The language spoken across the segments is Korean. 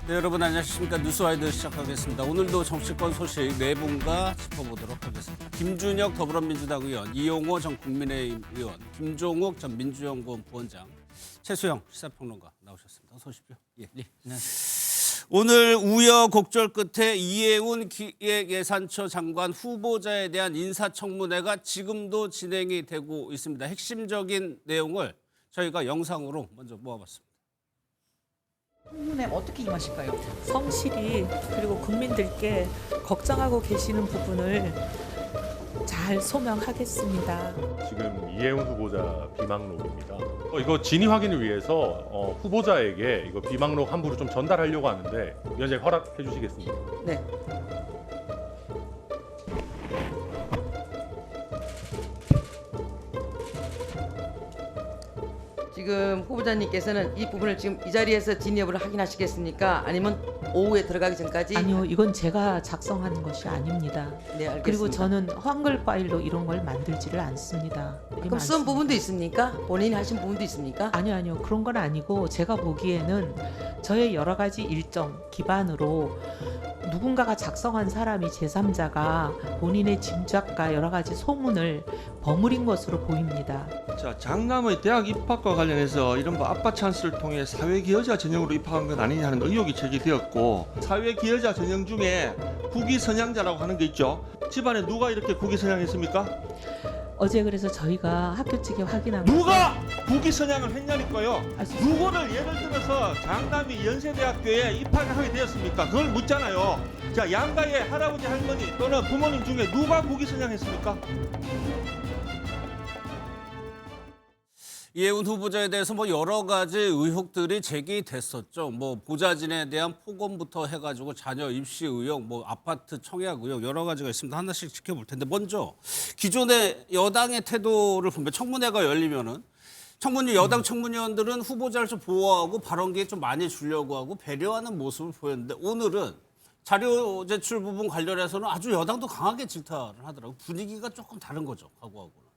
네, 여러분 안녕하십니까. 뉴스와이드 시작하겠습니다. 오늘도 정치권 소식 네 분과 짚어보도록 하겠습니다. 김준혁 더불어민주당 의원, 이용호 전 국민의힘 의원, 김종욱 전 민주연구원 부원장, 최수영 시사평론가 나오셨습니다. 어서 오십시오. 예. 네, 안녕하세요. 오늘 우여곡절 끝에 이해운 기획예산처 장관 후보자에 대한 인사청문회가 지금도 진행이 되고 있습니다. 핵심적인 내용을 저희가 영상으로 먼저 모아봤습니다. 청문회 어떻게 임하실까요? 성실히 그리고 국민들께 걱정하고 계시는 부분을 잘 소명하겠습니다. 지금 이해운 후보자 비망록입니다. 이거 진위 확인을 위해서 후보자에게 이거 비망록 한 부를 좀 전달하려고 하는데 위원장님 허락해 주시겠습니까? 네. 지금 후보자님께서는 이 부분을 지금 이 자리에서 진위 여부를 확인하시겠습니까? 아니면 오후에 들어가기 전까지? 아니요, 이건 제가 작성하는 것이 아닙니다. 네, 알겠습니다. 그리고 저는 한글 파일로 이런 걸 만들지를 않습니다. 그럼 쓴 부분도 있습니까? 본인이 하신 부분도 있습니까? 아니요, 그런 건 아니고 제가 보기에는 저의 여러 가지 일정 기반으로 누군가가 작성한 사람이 제3자가 본인의 짐작과 여러 가지 소문을 버무린 것으로 보입니다. 자, 장남의 대학 입학과 관련해서 이른바 아빠 찬스를 통해 사회기여자 전형으로 입학한 건 아니냐는 의혹이 제기되었고, 사회기여자 전형 중에 국위선양자라고 하는 게 있죠. 집안에 누가 이렇게 국위선양했습니까? 어제 그래서 저희가 학교 측에 확인한 것은 누가 국위선양을 했냐니까요. 아, 누구를 예를 들어서 장남이 연세대학교에 입학을 하게 되었습니까? 그걸 묻잖아요. 자, 양가의 할아버지 할머니 또는 부모님 중에 누가 국위선양했습니까? 이해운 후보자에 대해서 뭐 여러 가지 의혹들이 제기됐었죠. 뭐 보좌진에 대한 폭언부터 해가지고 자녀 입시 의혹, 뭐 아파트 청약 의혹 여러 가지가 있습니다. 하나씩 지켜볼 텐데 먼저 기존의 여당의 태도를 보면 청문회가 열리면은 여당 청문위원들은 후보자를 좀 보호하고 발언 기회 좀 많이 주려고 하고 배려하는 모습을 보였는데 오늘은 자료 제출 부분 관련해서는 아주 여당도 강하게 질타를 하더라고요. 분위기가 조금 다른 거죠, 과거하고는.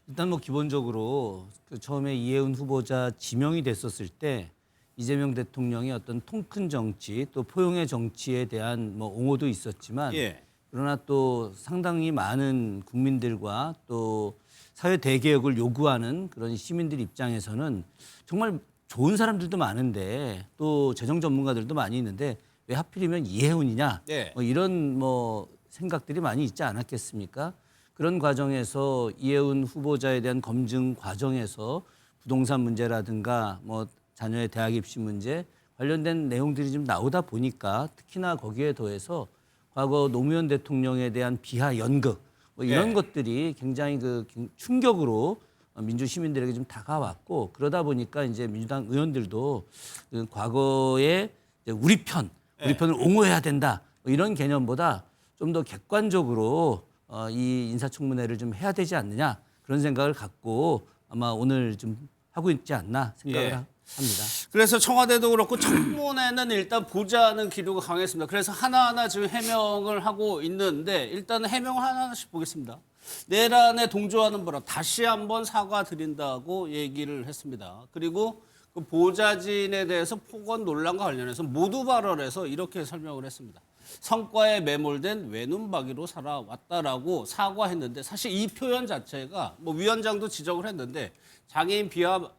일단 뭐 기본적으로 그 처음에 이해운 후보자 지명이 됐었을 때 이재명 대통령이 어떤 통큰 정치 또 포용의 정치에 대한 뭐 옹호도 있었지만 예. 그러나 또 상당히 많은 국민들과 또 사회 대개혁을 요구하는 그런 시민들 입장에서는 정말 좋은 사람들도 많은데 또 재정 전문가들도 많이 있는데 왜 하필이면 이해운이냐 예. 뭐 이런 뭐 생각들이 많이 있지 않았겠습니까? 그런 과정에서 이해운 후보자에 대한 검증 과정에서 부동산 문제라든가 뭐 자녀의 대학 입시 문제 관련된 내용들이 좀 나오다 보니까 특히나 거기에 더해서 과거 노무현 대통령에 대한 비하 연극 뭐 이런 네. 것들이 굉장히 그 충격으로 민주 시민들에게 좀 다가왔고 그러다 보니까 이제 민주당 의원들도 그 과거에 이제 우리 편을 옹호해야 된다 뭐 이런 개념보다 좀 더 객관적으로 이 인사청문회를 좀 해야 되지 않느냐 그런 생각을 갖고 아마 오늘 좀 하고 있지 않나 생각을 예. 합니다. 그래서 청와대도 그렇고 청문회는 일단 보자는 기류가 강했습니다. 그래서 하나하나 지금 해명을 하고 있는데 일단 해명을 하나씩 보겠습니다. 내란에 동조하는 거라 다시 한번 사과드린다고 얘기를 했습니다. 그리고 그 보좌진에 대해서 폭언 논란과 관련해서 모두 발언해서 이렇게 설명을 했습니다. 성과에 매몰된 외눈박이로 살아왔다라고 사과했는데 사실 이 표현 자체가 뭐 위원장도 지적을 했는데 장애인 비하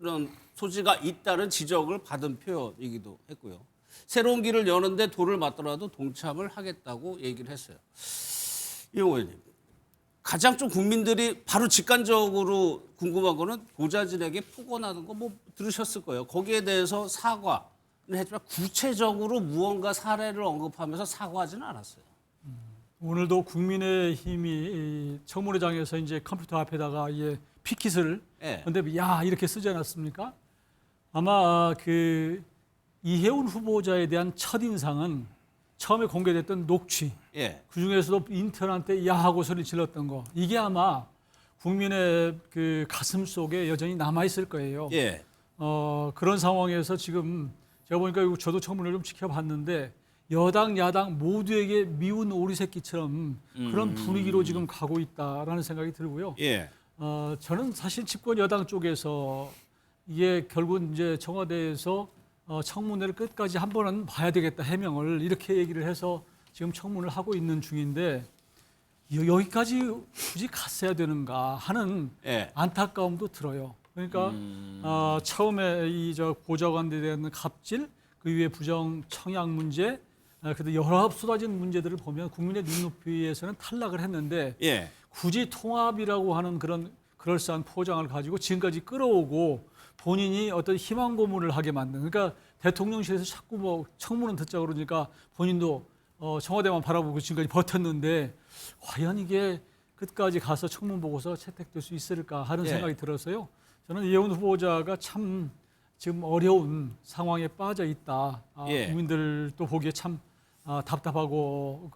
이런 소지가 있다는 지적을 받은 표현이기도 했고요. 새로운 길을 여는데 돌을 맞더라도 동참을 하겠다고 얘기를 했어요. 이용호 의원님, 가장 좀 국민들이 바로 직관적으로 궁금한 거는 보좌진에게 폭언하는 거 뭐 들으셨을 거예요. 거기에 대해서 사과는 했지만 구체적으로 무언가 사례를 언급하면서 사과하지는 않았어요. 오늘도 국민의힘이 청문회장에서 이제 컴퓨터 앞에다가 피켓을 예. 근데 야 이렇게 쓰지 않았습니까? 아마 그 이해운 후보자에 대한 첫 인상은 처음에 공개됐던 녹취, 예. 그 중에서도 인턴한테 야 하고 소리 질렀던 거 이게 아마 국민의 그 가슴 속에 여전히 남아 있을 거예요. 예. 그런 상황에서 지금 제가 보니까 저도 청문회를 좀 지켜봤는데 여당 야당 모두에게 미운 오리 새끼처럼 그런 분위기로 지금 가고 있다라는 생각이 들고요. 예. 저는 사실 집권 여당 쪽에서 이게 결국 이제 청와대에서 청문회를 끝까지 한 번은 봐야 되겠다 해명을 이렇게 얘기를 해서 지금 청문을 하고 있는 중인데 여기까지 굳이 갔어야 되는가 하는 예. 안타까움도 들어요. 그러니까 처음에 이 보좌관들에 대한 갑질, 그 위에 부정 청약 문제, 그래도 여러 쏟아진 문제들을 보면 국민의 눈높이에서는 탈락을 했는데 예. 굳이 통합이라고 하는 그런 그럴싸한 포장을 가지고 지금까지 끌어오고 본인이 어떤 희망 고문을 하게 만든, 그러니까 대통령실에서 자꾸 뭐 청문은 듣자 그러니까 본인도 청와대만 바라보고 지금까지 버텼는데 과연 이게 끝까지 가서 청문 보고서 채택될 수 있을까 하는 예. 생각이 들어서요. 저는 이혜원 후보자가 참 지금 어려운 상황에 빠져 있다. 예. 국민들도 보기에 참 답답하고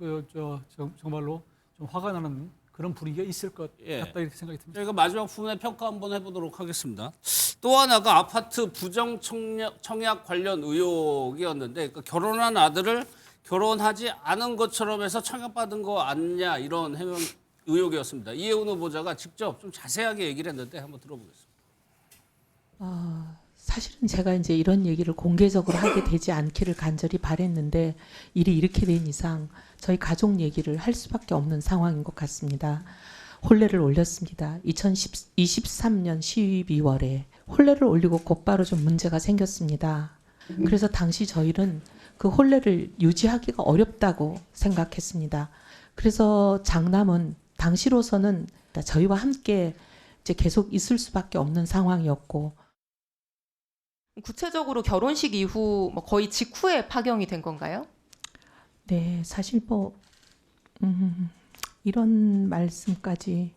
정말로 좀 화가 나는 그런 분위기가 있을 것 예. 같다 이렇게 생각이 듭니다. 저희가 마지막 부분에 평가 한번 해보도록 하겠습니다. 또 하나가 아파트 부정 청약 관련 의혹이었는데, 그러니까 결혼한 아들을 결혼하지 않은 것처럼 해서 청약받은 거 아니냐, 이런 해명 의혹이었습니다. 이혜훈 후보자가 직접 좀 자세하게 얘기를 했는데 한번 들어보겠습니다. 사실은 제가 이제 이런 얘기를 공개적으로 하게 되지 않기를 간절히 바랬는데 일이 이렇게 된 이상 저희 가족 얘기를 할 수밖에 없는 상황인 것 같습니다. 혼례를 올렸습니다. 2023년 12월에 혼례를 올리고 곧바로 좀 문제가 생겼습니다. 그래서 당시 저희는 그 혼례를 유지하기가 어렵다고 생각했습니다. 그래서 장남은 당시로서는 저희와 함께 이제 계속 있을 수밖에 없는 상황이었고, 구체적으로 결혼식 이후 뭐 거의 직후에 파경이 된 건가요? 네, 사실 뭐 이런 말씀까지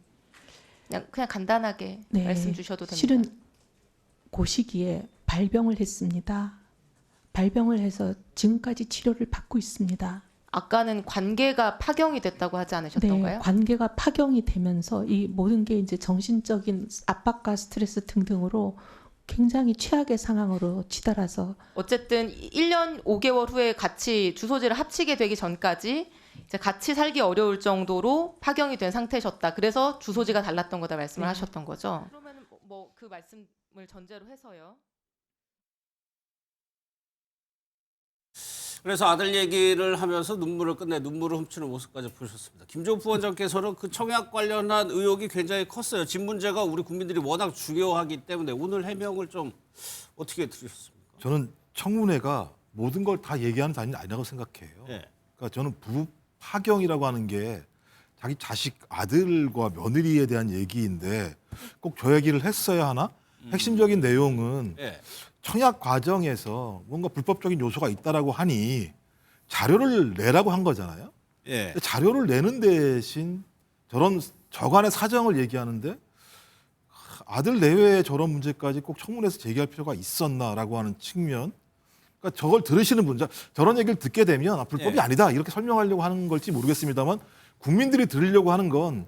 그냥 간단하게 네, 말씀 주셔도 됩니다. 실은 그 시기에 발병을 했습니다. 발병을 해서 지금까지 치료를 받고 있습니다. 아까는 관계가 파경이 됐다고 하지 않으셨던가요? 네, 관계가 파경이 되면서 이 모든 게 이제 정신적인 압박과 스트레스 등등으로 굉장히 최악의 상황으로 치달아서 어쨌든 1년 5개월 후에 같이 주소지를 합치게 되기 전까지 이제 같이 살기 어려울 정도로 파경이 된 상태셨다. 그래서 주소지가 달랐던 거다 말씀을 네. 하셨던 거죠. 그러면 뭐 그 말씀을 전제로 해서요. 그래서 아들 얘기를 하면서 눈물을 끝내 눈물을 훔치는 모습까지 보셨습니다. 김종국 부원장께서는 그 청약 관련한 의혹이 굉장히 컸어요. 집 문제가 우리 국민들이 워낙 중요하기 때문에 오늘 해명을 좀 어떻게 들으셨습니까? 저는 청문회가 모든 걸 다 얘기하는 단위는 아니라고 생각해요. 예. 그러니까 저는 부부 파경이라고 하는 게 자기 자식 아들과 며느리에 대한 얘기인데 꼭 저 얘기를 했어야 하나? 핵심적인 내용은 예. 청약 과정에서 뭔가 불법적인 요소가 있다라고 하니 자료를 내라고 한 거잖아요. 예. 근데 자료를 내는 대신 저런 저간의 사정을 얘기하는데 아들 내외의 저런 문제까지 꼭 청문회에서 제기할 필요가 있었나라고 하는 측면. 그러니까 저걸 들으시는 분, 저런 얘기를 듣게 되면 불법이 예. 아니다 이렇게 설명하려고 하는 걸지 모르겠습니다만 국민들이 들으려고 하는 건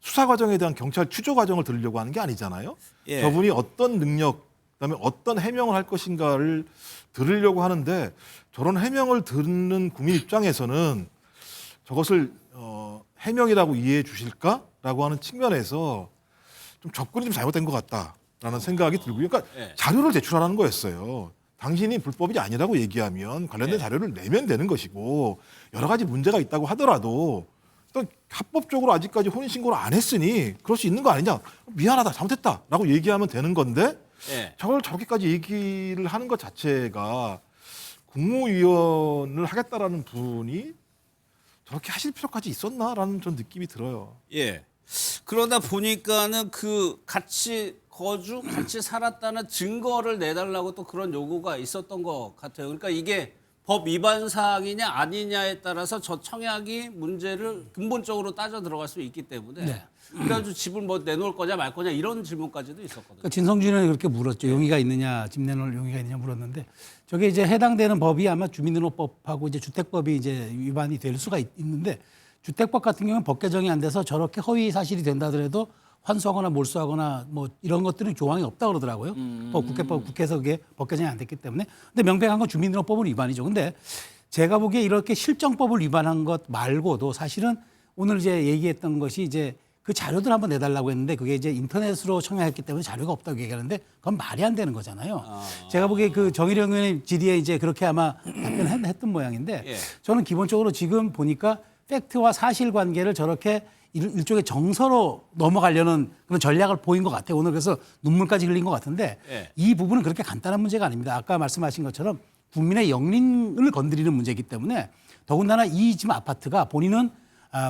수사 과정에 대한 경찰 추조 과정을 들으려고 하는 게 아니잖아요. 예. 저분이 어떤 능력, 그다음에 어떤 해명을 할 것인가를 들으려고 하는데 저런 해명을 듣는 국민 입장에서는 저것을 해명이라고 이해해 주실까라고 하는 측면에서 좀 접근이 좀 잘못된 것 같다라는 생각이 들고요. 그러니까 예. 자료를 제출하라는 거였어요. 당신이 불법이 아니라고 얘기하면 관련된 예. 자료를 내면 되는 것이고 여러 가지 문제가 있다고 하더라도 또 합법적으로 아직까지 혼인신고를 안 했으니 그럴 수 있는 거 아니냐. 미안하다 잘못했다라고 얘기하면 되는 건데 예. 저걸 저렇게까지 얘기를 하는 것 자체가 국무위원을 하겠다라는 분이 저렇게 하실 필요까지 있었나라는 전 느낌이 들어요. 예. 그러다 보니까는 그 같이 같이 살았다는 증거를 내달라고 또 그런 요구가 있었던 것 같아요. 그러니까 이게 법 위반 사항이냐 아니냐에 따라서 저 청약이 문제를 근본적으로 따져 들어갈 수 있기 때문에 그래가지고 집을 뭐 내놓을 거냐 말 거냐 이런 질문까지도 있었거든요. 그러니까 진성준이 그렇게 물었죠. 용의가 있느냐, 집 내놓을 용의가 있느냐 물었는데 저게 이제 해당되는 법이 아마 주민등록법하고 이제 주택법이 이제 위반이 될 수가 있는데 주택법 같은 경우는 법 개정이 안 돼서 저렇게 허위 사실이 된다 하더라도 환수하거나 몰수하거나 뭐 이런 것들은 조항이 없다 그러더라고요. 국회에서 그게 법 개정이 안 됐기 때문에. 근데 명백한 건 주민등록법은 위반이죠. 근데 제가 보기에 이렇게 실정법을 위반한 것 말고도 사실은 오늘 이제 얘기했던 것이 이제 그 자료들 한번 내달라고 했는데 그게 이제 인터넷으로 청약했기 때문에 자료가 없다고 얘기하는데 그건 말이 안 되는 거잖아요. 제가 보기에 그 정일영 의원님 질의에 이제 그렇게 아마 답변을 했던 모양인데 예. 저는 기본적으로 지금 보니까 팩트와 사실관계를 저렇게 일종의 정서로 넘어가려는 그런 전략을 보인 것 같아요. 오늘 그래서 눈물까지 흘린 것 같은데 예. 이 부분은 그렇게 간단한 문제가 아닙니다. 아까 말씀하신 것처럼 국민의 영린을 건드리는 문제이기 때문에 더군다나 이 지금 아파트가 본인은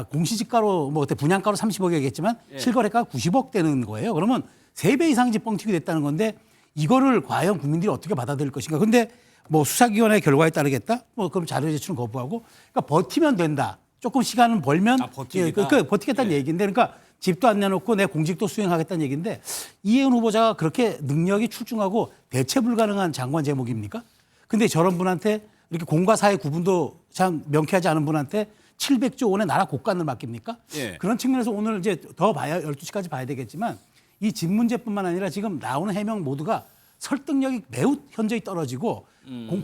공시지가로 뭐 그때 분양가로 30억 얘기했지만 실거래가가 90억 되는 거예요. 그러면 3배 이상 집 뻥튀기 됐다는 건데 이거를 과연 국민들이 어떻게 받아들일 것인가. 근데 뭐 수사기관의 결과에 따르겠다. 뭐 그럼 자료 제출은 거부하고 그러니까 버티면 된다. 조금 시간을 벌면 버티기다. 버티겠다는 얘기인데 그러니까 집도 안 내놓고 내 공직도 수행하겠다는 얘기인데 이혜훈 후보자가 그렇게 능력이 출중하고 대체 불가능한 장관 제목입니까? 근데 저런 분한테 이렇게 공과 사의 구분도 참 명쾌하지 않은 분한테 700조 원의 나라 곳간을 맡깁니까? 예. 그런 측면에서 오늘 이제 더 봐야 12시까지 봐야 되겠지만 이 집 문제뿐만 아니라 지금 나오는 해명 모두가 설득력이 매우 현저히 떨어지고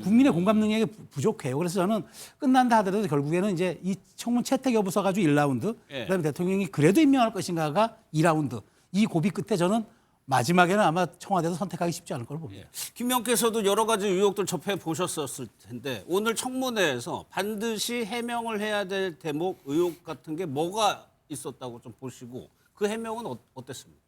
국민의 공감 능력이 부족해요. 그래서 저는 끝난다 하더라도 결국에는 이제 이 청문 채택 여부 써가지고 1라운드 예. 그다음에 대통령이 그래도 임명할 것인가가 2라운드 이 고비 끝에 저는 마지막에는 아마 청와대에서 선택하기 쉽지 않을 걸로 봅니다. 김명께서도 여러 가지 의혹들 접해 보셨었을 텐데 오늘 청문회에서 반드시 해명을 해야 될 대목 의혹 같은 게 뭐가 있었다고 좀 보시고 그 해명은 어땠습니까?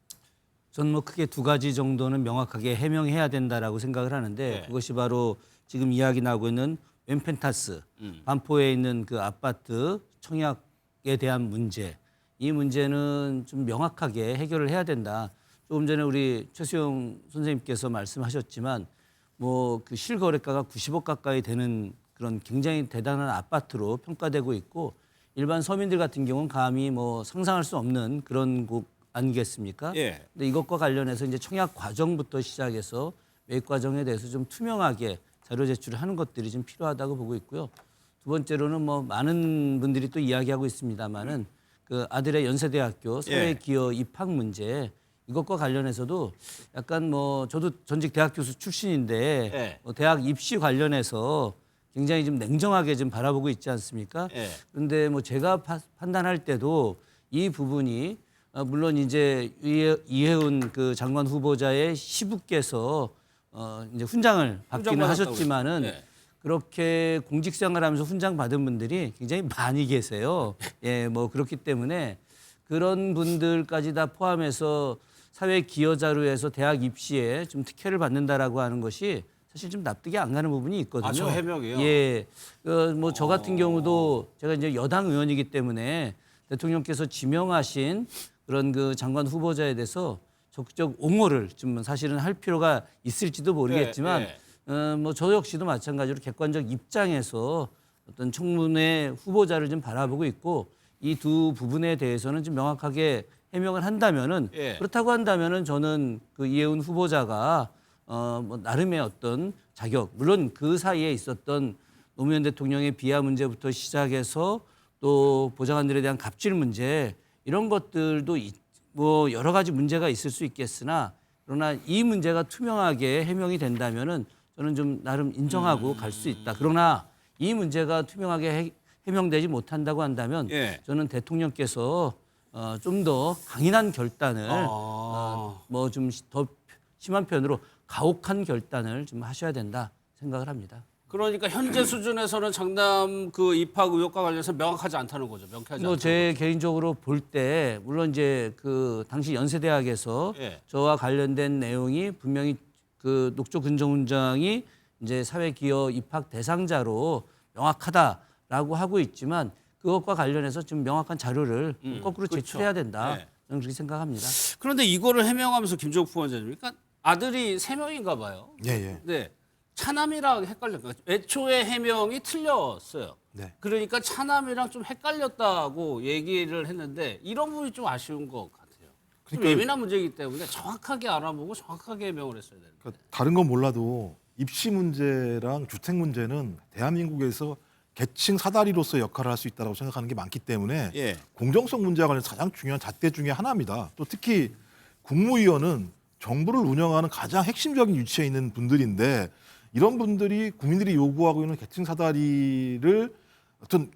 저는 뭐 크게 2가지 정도는 명확하게 해명해야 된다라고 생각을 하는데 네. 그것이 바로 지금 이야기 나오고 있는 웬펜타스 반포에 있는 그 아파트 청약에 대한 문제. 이 문제는 좀 명확하게 해결을 해야 된다. 조금 전에 우리 최수영 선생님께서 말씀하셨지만 뭐 그 실거래가가 90억 가까이 되는 그런 굉장히 대단한 아파트로 평가되고 있고 일반 서민들 같은 경우는 감히 뭐 상상할 수 없는 그런 곳 아니겠습니까? 예. 근데 이것과 관련해서 이제 청약 과정부터 시작해서 매입 과정에 대해서 좀 투명하게 자료 제출을 하는 것들이 좀 필요하다고 보고 있고요. 두 번째로는 뭐 많은 분들이 또 이야기하고 있습니다만은 그 아들의 연세대학교 사회기여 입학 문제 이것과 관련해서도 약간 뭐 저도 전직 대학 교수 출신인데 예. 뭐 대학 입시 관련해서 굉장히 좀 냉정하게 좀 바라보고 있지 않습니까? 예. 그런데 뭐 제가 판단할 때도 이 부분이 물론 이제 이혜훈 그 장관 후보자의 시부께서 이제 훈장을 받기는 받았다고요. 하셨지만은 예. 그렇게 공직생활하면서 훈장 받은 분들이 굉장히 많이 계세요. 예, 뭐 그렇기 때문에 그런 분들까지 다 포함해서 사회 기여 자료에서 대학 입시에 좀 특혜를 받는다라고 하는 것이 사실 좀 납득이 안 가는 부분이 있거든요. 아, 저 해명이요? 예, 뭐 저 같은 경우도 제가 이제 여당 의원이기 때문에 대통령께서 지명하신 그런 그 장관 후보자에 대해서 적극적 옹호를 좀 사실은 할 필요가 있을지도 모르겠지만 예, 뭐 저 역시도 마찬가지로 객관적 입장에서 어떤 청문회 후보자를 좀 바라보고 있고 이 두 부분에 대해서는 좀 명확하게 해명을 한다면은 예. 그렇다고 한다면은 저는 그 이혜훈 후보자가 뭐 나름의 어떤 자격 물론 그 사이에 있었던 노무현 대통령의 비하 문제부터 시작해서 또 보좌관들에 대한 갑질 문제 이런 것들도 뭐 여러 가지 문제가 있을 수 있겠으나 그러나 이 문제가 투명하게 해명이 된다면은 저는 좀 나름 인정하고 갈 수 있다. 그러나 이 문제가 투명하게 해명되지 못한다고 한다면 예. 저는 대통령께서 좀 더 강인한 결단을 뭐 좀 더 심한 편으로 가혹한 결단을 좀 하셔야 된다 생각을 합니다. 그러니까 현재 수준에서는 장남 그 입학 의혹과 관련해서 명확하지 않다는 거죠. 명쾌하지 뭐 않다는 제 개인적으로 볼 때 물론 이제 그 당시 연세대학에서 예. 저와 관련된 내용이 분명히 그 녹조 근정훈장이 이제 사회기여 입학 대상자로 명확하다라고 하고 있지만 그것과 관련해서 좀 명확한 자료를 거꾸로 그렇죠. 제출해야 된다. 네. 저는 그렇게 생각합니다. 그런데 이거를 해명하면서 김종국 부원장님, 그러니까 아들이 3명인가 봐요. 예, 예. 네. 차남이랑 헷갈렸어요. 애초에 해명이 틀렸어요. 네. 그러니까 차남이랑 좀 헷갈렸다고 얘기를 했는데 이런 부분이 좀 아쉬운 것 같아요. 좀 그러니까- 예민한 문제이기 때문에 정확하게 알아보고 정확하게 해명을 했어야 되는데. 그러니까 다른 건 몰라도 입시 문제랑 주택 문제는 대한민국에서 계층 사다리로서 역할을 할 수 있다고 생각하는 게 많기 때문에 예. 공정성 문제와 관련해서 가장 중요한 잣대 중에 하나입니다. 또 특히 국무위원은 정부를 운영하는 가장 핵심적인 위치에 있는 분들인데 이런 분들이 국민들이 요구하고 있는 계층 사다리를 어떤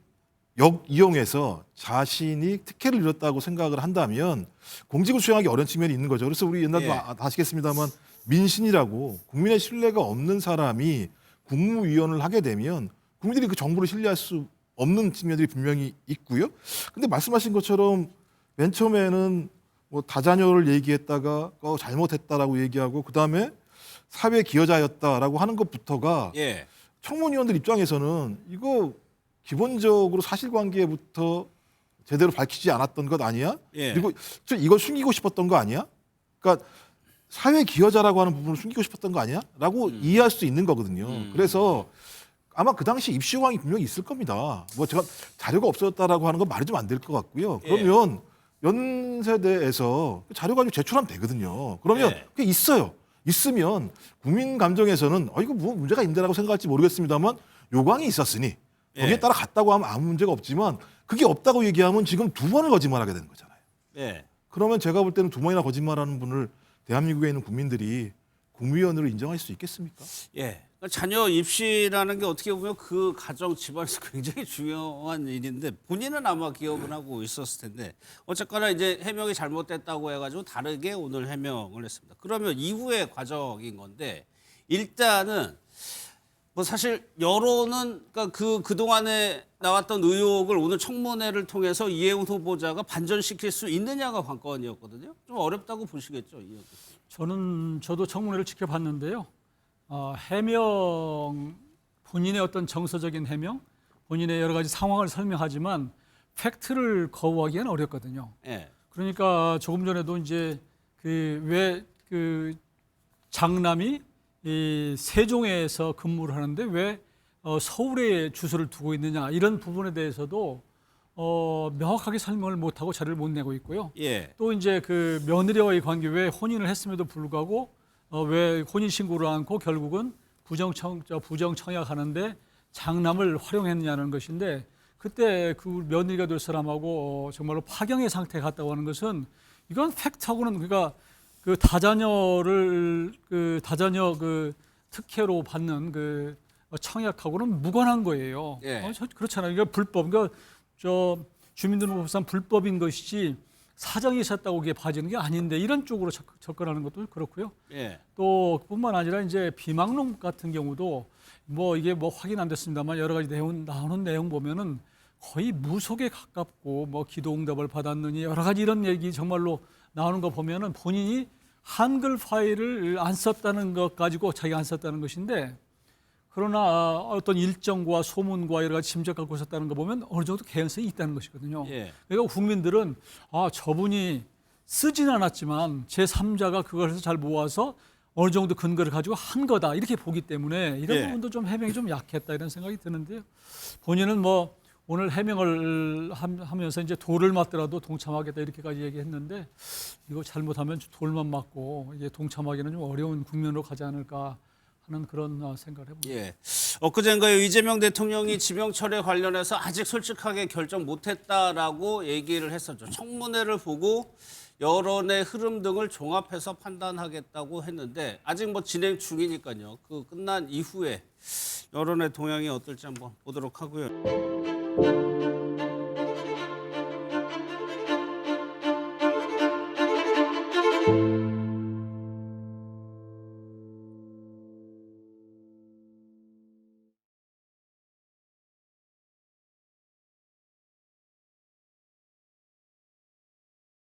역이용해서 자신이 특혜를 이뤘다고 생각을 한다면 공직을 수행하기 어려운 측면이 있는 거죠. 그래서 우리 옛날도 아시겠습니다만 민신이라고 국민의 신뢰가 없는 사람이 국무위원을 하게 되면 국민들이 그 정부를 신뢰할 수 없는 측면들이 분명히 있고요. 근데 말씀하신 것처럼 맨 처음에는 뭐 다자녀를 얘기했다가 잘못했다라고 얘기하고 그다음에 사회 기여자였다라고 하는 것부터가 예. 청문위원들 입장에서는 이거 기본적으로 사실관계부터 제대로 밝히지 않았던 것 아니야? 예. 그리고 이걸 숨기고 싶었던 거 아니야? 그러니까 사회 기여자라고 하는 부분을 숨기고 싶었던 거 아니야? 라고 이해할 수 있는 거거든요. 그래서 아마 그 당시 입시 요강이 분명히 있을 겁니다. 뭐 제가 자료가 없어졌다라고 하는 건 말이 좀 안 될 것 같고요. 그러면 연세대에서 자료 가지고 제출하면 되거든요. 그러면 그게 있어요. 있으면 국민 감정에서는 이거 뭐 문제가 있는데라고 생각할지 모르겠습니다만 요강이 있었으니 거기에 따라 갔다고 하면 아무 문제가 없지만 그게 없다고 얘기하면 지금 2번을 거짓말하게 되는 거잖아요. 예. 그러면 제가 볼 때는 2번이나 거짓말하는 분을 대한민국에 있는 국민들이 국무위원으로 인정할 수 있겠습니까? 예. 그러니까 자녀 입시라는 게 어떻게 보면 그 가정 집안에서 굉장히 중요한 일인데 본인은 아마 기억을 하고 있었을 텐데 어쨌거나 이제 해명이 잘못됐다고 해가지고 다르게 오늘 해명을 했습니다. 그러면 이후의 과정인 건데 일단은 뭐 사실 여론은 그러니까 그동안에 나왔던 의혹을 오늘 청문회를 통해서 이해훈 후보자가 반전시킬 수 있느냐가 관건이었거든요. 좀 어렵다고 보시겠죠, 이해훈 교수님. 저도 청문회를 지켜봤는데요. 해명, 본인의 어떤 정서적인 해명, 본인의 여러 가지 상황을 설명하지만 팩트를 거부하기는 어렵거든요. 예. 그러니까 조금 전에도 이제 왜 장남이 이 세종에서 근무를 하는데 왜 서울에 주소를 두고 있느냐 이런 부분에 대해서도 명확하게 설명을 못하고 자료를 못 내고 있고요. 예. 또 이제 그 며느리와의 관계 왜 혼인을 했음에도 불구하고 왜 혼인 신고를 않고 결국은 부정청약하는데 장남을 활용했냐는 것인데 그때 그 며느리가 될 사람하고 정말로 파경의 상태에 갔다고 하는 것은 이건 팩트하고는 그러니까 그 다자녀 특혜로 받는 그 청약하고는 무관한 거예요. 예. 그렇잖아요. 이거 불법. 그러니까 주민등록법상 불법인 것이지 사정이 있었다고 그게 봐지는 게 아닌데 이런 쪽으로 접근하는 것도 그렇고요. 예. 또 뿐만 아니라 이제 비망록 같은 경우도 뭐 이게 뭐 확인 안 됐습니다만 여러 가지 나오는 내용 보면은 거의 무속에 가깝고 뭐 기도응답을 받았느니 여러 가지 이런 얘기 정말로 나오는 거 보면은 본인이 한글 파일을 안 썼다는 것 가지고 자기가 안 썼다는 것인데 그러나 어떤 일정과 소문과 여러 가지 짐작 갖고 있었다는 거 보면 어느 정도 개연성이 있다는 것이거든요. 예. 그러니까 국민들은 저분이 쓰진 않았지만 제3자가 그것을 잘 모아서 어느 정도 근거를 가지고 한 거다 이렇게 보기 때문에 이런 예. 부분도 좀 해명이 좀 약했다 이런 생각이 드는데요. 본인은 뭐 오늘 해명을 하면서 이제 돌을 맞더라도 동참하겠다 이렇게까지 얘기했는데 이거 잘못하면 돌만 맞고 이게 동참하기는 좀 어려운 국면으로 가지 않을까 하는 그런 생각을 해봅니다. 예. 엊그젠가요 이재명 대통령이 지명 철회 관련해서 아직 솔직하게 결정 못했다라고 얘기를 했었죠. 청문회를 보고 여론의 흐름 등을 종합해서 판단하겠다고 했는데 아직 뭐 진행 중이니까요. 그 끝난 이후에 여론의 동향이 어떨지 한번 보도록 하고요.